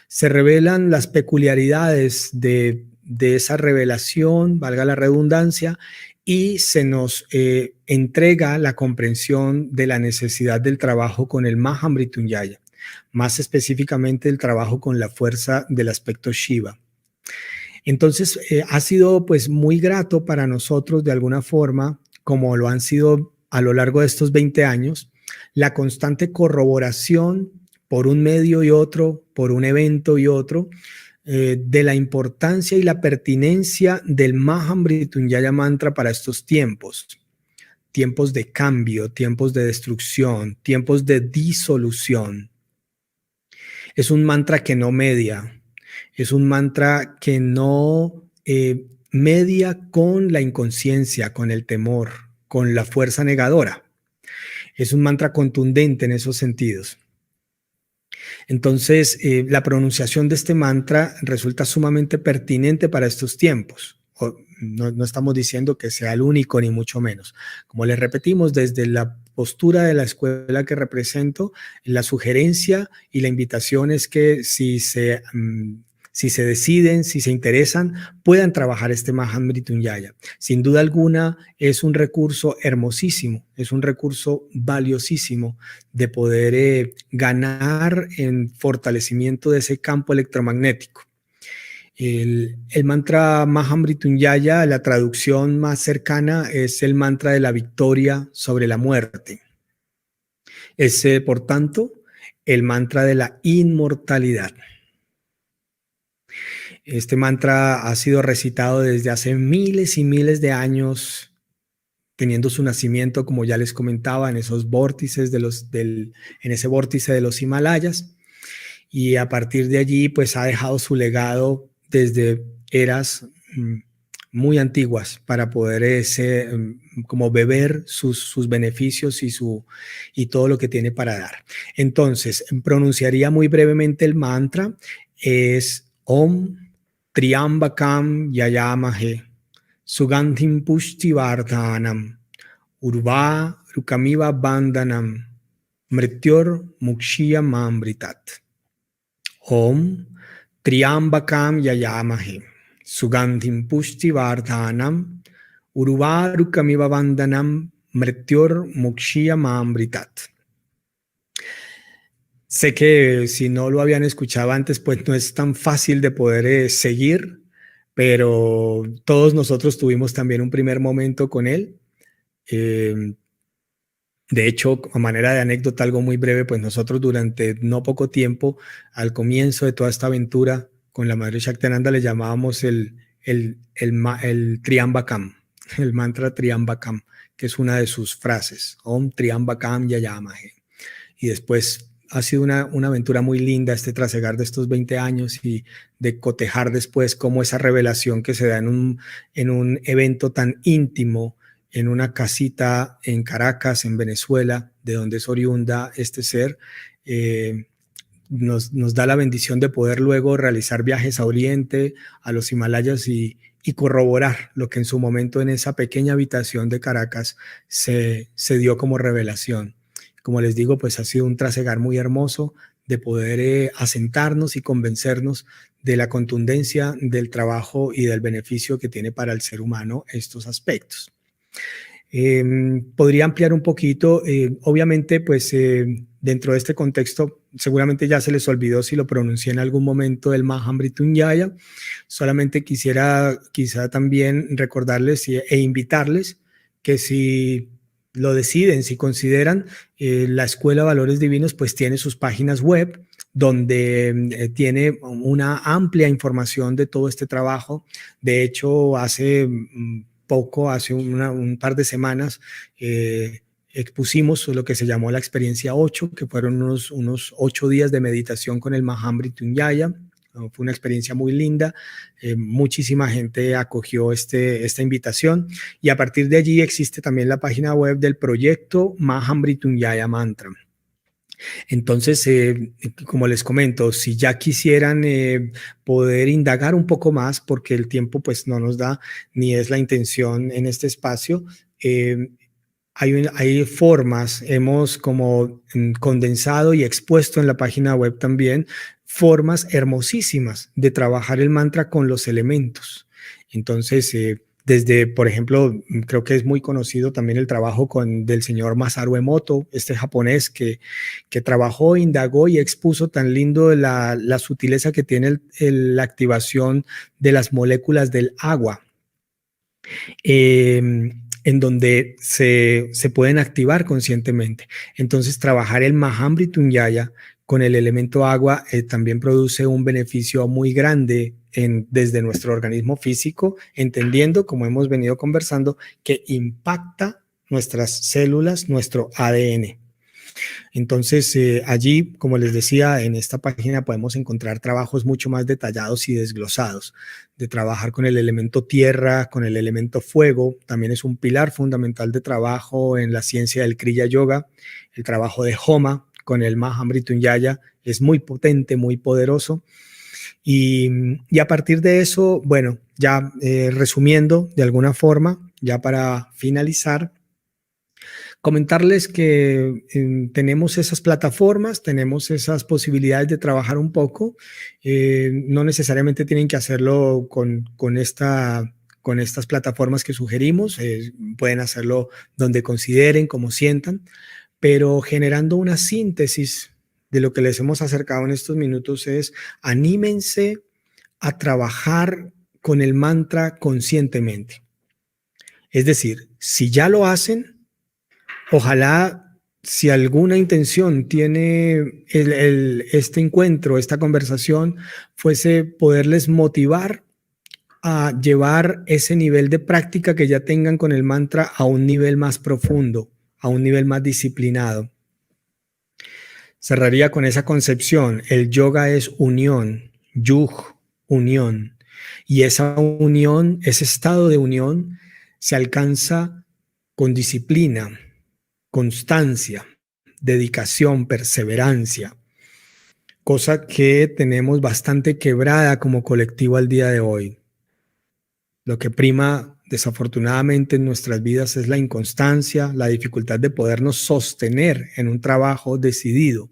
se revelan las peculiaridades de esa revelación, valga la redundancia, y se nos entrega la comprensión de la necesidad del trabajo con el Mahamrityunjaya, más específicamente el trabajo con la fuerza del aspecto Shiva. Entonces ha sido pues muy grato para nosotros de alguna forma, como lo han sido a lo largo de estos 20 años, la constante corroboración por un medio y otro, por un evento y otro, de la importancia y la pertinencia del Mahamrityunjaya Mantra para estos tiempos. Tiempos de cambio, tiempos de destrucción, tiempos de disolución. Es un mantra que no media, es un mantra que no media con la inconsciencia, con el temor, con la fuerza negadora. Es un mantra contundente en esos sentidos. Entonces, la pronunciación de este mantra resulta sumamente pertinente para estos tiempos. No estamos diciendo que sea el único, ni mucho menos. Como les repetimos, desde la postura de la escuela que represento, la sugerencia y la invitación es que si se deciden, si se interesan, puedan trabajar este Mahamrityunjaya. Sin duda alguna es un recurso hermosísimo, es un recurso valiosísimo de poder ganar en fortalecimiento de ese campo electromagnético. El mantra Mahamrityunjaya, la traducción más cercana es el mantra de la victoria sobre la muerte. Es, por tanto, el mantra de la inmortalidad. Este mantra ha sido recitado desde hace miles y miles de años, teniendo su nacimiento, como ya les comentaba, en esos vórtices en ese vórtice de los Himalayas, y a partir de allí, pues ha dejado su legado desde eras muy antiguas para poder como beber sus beneficios y todo lo que tiene para dar. Entonces, pronunciaría muy brevemente el mantra, es Om Triambakam Yayamahe Sugandhim Pushtivardhanam, Urva Rukamiva Bandhanam, Mrityor Mukshya Mamritat. Om Triambakam Yayamahe, Sugandhim Pushtivardhanam, Urva Rukamiva Bandhanam, Mrityor Mukshya Mamritat. Sé que si no lo habían escuchado antes, pues no es tan fácil de poder seguir, pero todos nosotros tuvimos también un primer momento con él. De hecho, a manera de anécdota, algo muy breve, pues nosotros durante no poco tiempo, al comienzo de toda esta aventura con la Madre Shaktinanda, le llamábamos el Triambakam, el mantra Triambakam, que es una de sus frases, Om Triambakam Yayamahe. Y después ha sido una aventura muy linda este trasegar de estos 20 años y de cotejar después cómo esa revelación que se da en un evento tan íntimo, en una casita en Caracas, en Venezuela, de donde es oriunda este ser, nos da la bendición de poder luego realizar viajes a Oriente, a los Himalayas y corroborar lo que en su momento en esa pequeña habitación de Caracas se dio como revelación. Como les digo, pues ha sido un trasegar muy hermoso de poder asentarnos y convencernos de la contundencia del trabajo y del beneficio que tiene para el ser humano estos aspectos. Podría ampliar un poquito, obviamente, pues dentro de este contexto, seguramente ya se les olvidó si lo pronuncié en algún momento el Mahamrityunjaya. Solamente quisiera quizá también recordarles e invitarles que si lo deciden, si consideran, la Escuela de Valores Divinos pues tiene sus páginas web donde tiene una amplia información de todo este trabajo. De hecho, hace un par de semanas, expusimos lo que se llamó la experiencia 8, que fueron unos 8 días de meditación con el Mahamrityunjaya. Fue una experiencia muy linda, muchísima gente acogió esta invitación y a partir de allí existe también la página web del proyecto Mahamrityunjaya Mantra. Entonces, como les comento, si ya quisieran poder indagar un poco más, porque el tiempo pues no nos da ni es la intención en este espacio, hay formas, hemos como condensado y expuesto en la página web también formas hermosísimas de trabajar el mantra con los elementos. Entonces, desde, por ejemplo, creo que es muy conocido también el trabajo del señor Masaru Emoto, este japonés que trabajó, indagó y expuso tan lindo la sutileza que tiene la activación de las moléculas del agua. En donde se pueden activar conscientemente. Entonces, trabajar el Mahamrityunjaya con el elemento agua también produce un beneficio muy grande desde nuestro organismo físico, entendiendo, como hemos venido conversando, que impacta nuestras células, nuestro ADN. Entonces, allí, como les decía, en esta página podemos encontrar trabajos mucho más detallados y desglosados, de trabajar con el elemento tierra, con el elemento fuego. También es un pilar fundamental de trabajo en la ciencia del Kriya Yoga. El trabajo de Homa con el Mahamrityunjaya es muy potente, muy poderoso. Y a partir de eso, bueno, ya resumiendo de alguna forma, ya para finalizar, comentarles que tenemos esas plataformas, tenemos esas posibilidades de trabajar un poco. No necesariamente tienen que hacerlo con estas plataformas que sugerimos. Pueden hacerlo donde consideren, como sientan, pero generando una síntesis de lo que les hemos acercado en estos minutos es: anímense a trabajar con el mantra conscientemente. Es decir, si ya lo hacen, ojalá, si alguna intención tiene este encuentro, esta conversación, fuese poderles motivar a llevar ese nivel de práctica que ya tengan con el mantra a un nivel más profundo, a un nivel más disciplinado. Cerraría con esa concepción. El yoga es unión, yug, unión. Y esa unión, ese estado de unión, se alcanza con disciplina, constancia, dedicación, perseverancia, cosa que tenemos bastante quebrada como colectivo al día de hoy. Lo que prima desafortunadamente en nuestras vidas es la inconstancia, la dificultad de podernos sostener en un trabajo decidido.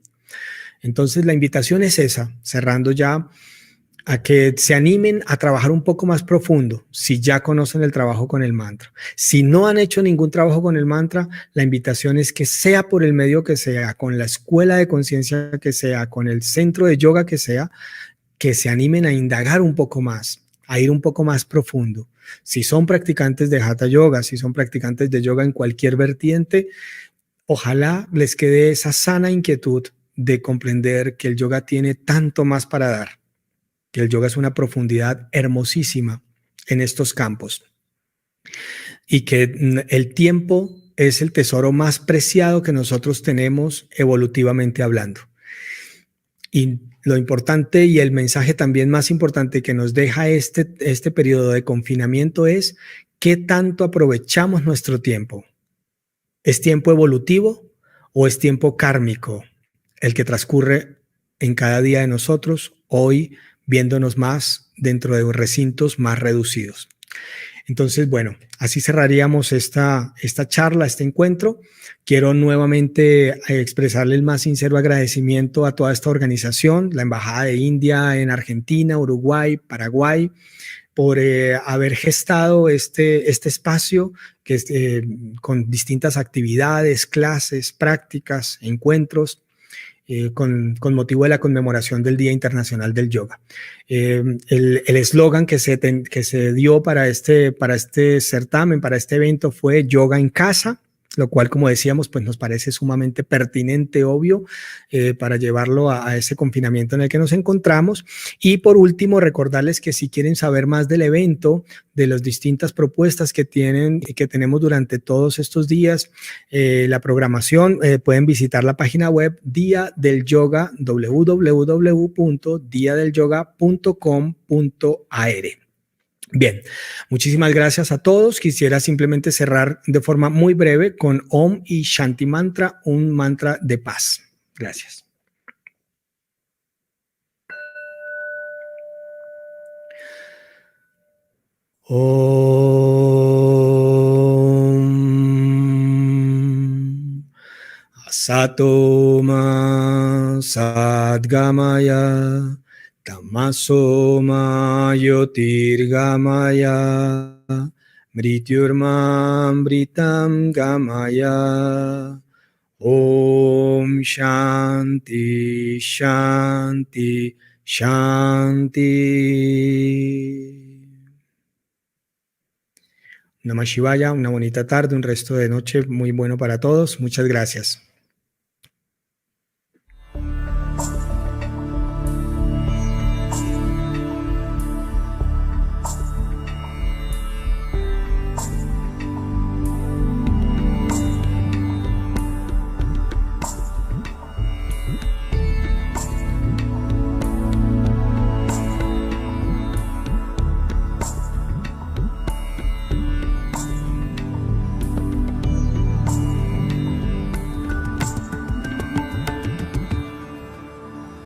Entonces la invitación es esa, cerrando ya, a que se animen a trabajar un poco más profundo si ya conocen el trabajo con el mantra. Si no han hecho ningún trabajo con el mantra, la invitación es que sea por el medio que sea, con la escuela de conciencia que sea, con el centro de yoga que sea, que se animen a indagar un poco más, a ir un poco más profundo. Si son practicantes de Hatha Yoga, si son practicantes de yoga en cualquier vertiente, ojalá les quede esa sana inquietud de comprender que el yoga tiene tanto más para dar, que el yoga es una profundidad hermosísima en estos campos y que el tiempo es el tesoro más preciado que nosotros tenemos evolutivamente hablando. Y lo importante y el mensaje también más importante que nos deja este periodo de confinamiento es qué tanto aprovechamos nuestro tiempo. ¿Es tiempo evolutivo o es tiempo kármico el que transcurre en cada día de nosotros, hoy viéndonos más dentro de recintos más reducidos? Entonces, bueno, así cerraríamos esta charla, este encuentro. Quiero nuevamente expresarle el más sincero agradecimiento a toda esta organización, la Embajada de India en Argentina, Uruguay, Paraguay, por haber gestado este espacio que con distintas actividades, clases, prácticas, encuentros, con motivo de la conmemoración del Día Internacional del Yoga. El eslogan que se dio para este certamen, para este evento, fue Yoga en Casa, lo cual, como decíamos, pues nos parece sumamente pertinente, obvio, para llevarlo a ese confinamiento en el que nos encontramos. Y por último, recordarles que si quieren saber más del evento, de las distintas propuestas que tenemos durante todos estos días, la programación, pueden visitar la página web Día del Yoga, www.diadelyoga.com.ar. Bien, muchísimas gracias a todos. Quisiera simplemente cerrar de forma muy breve con Om y Shanti Mantra, un mantra de paz. Gracias. Om Asato Ma Sadgamaya Tamaso Ma Yotirgamaya Mrityurmamritam Gamaya. Om Shanti Shanti Shanti. Namah Shivaya, una bonita tarde, un resto de noche muy bueno para todos. Muchas gracias.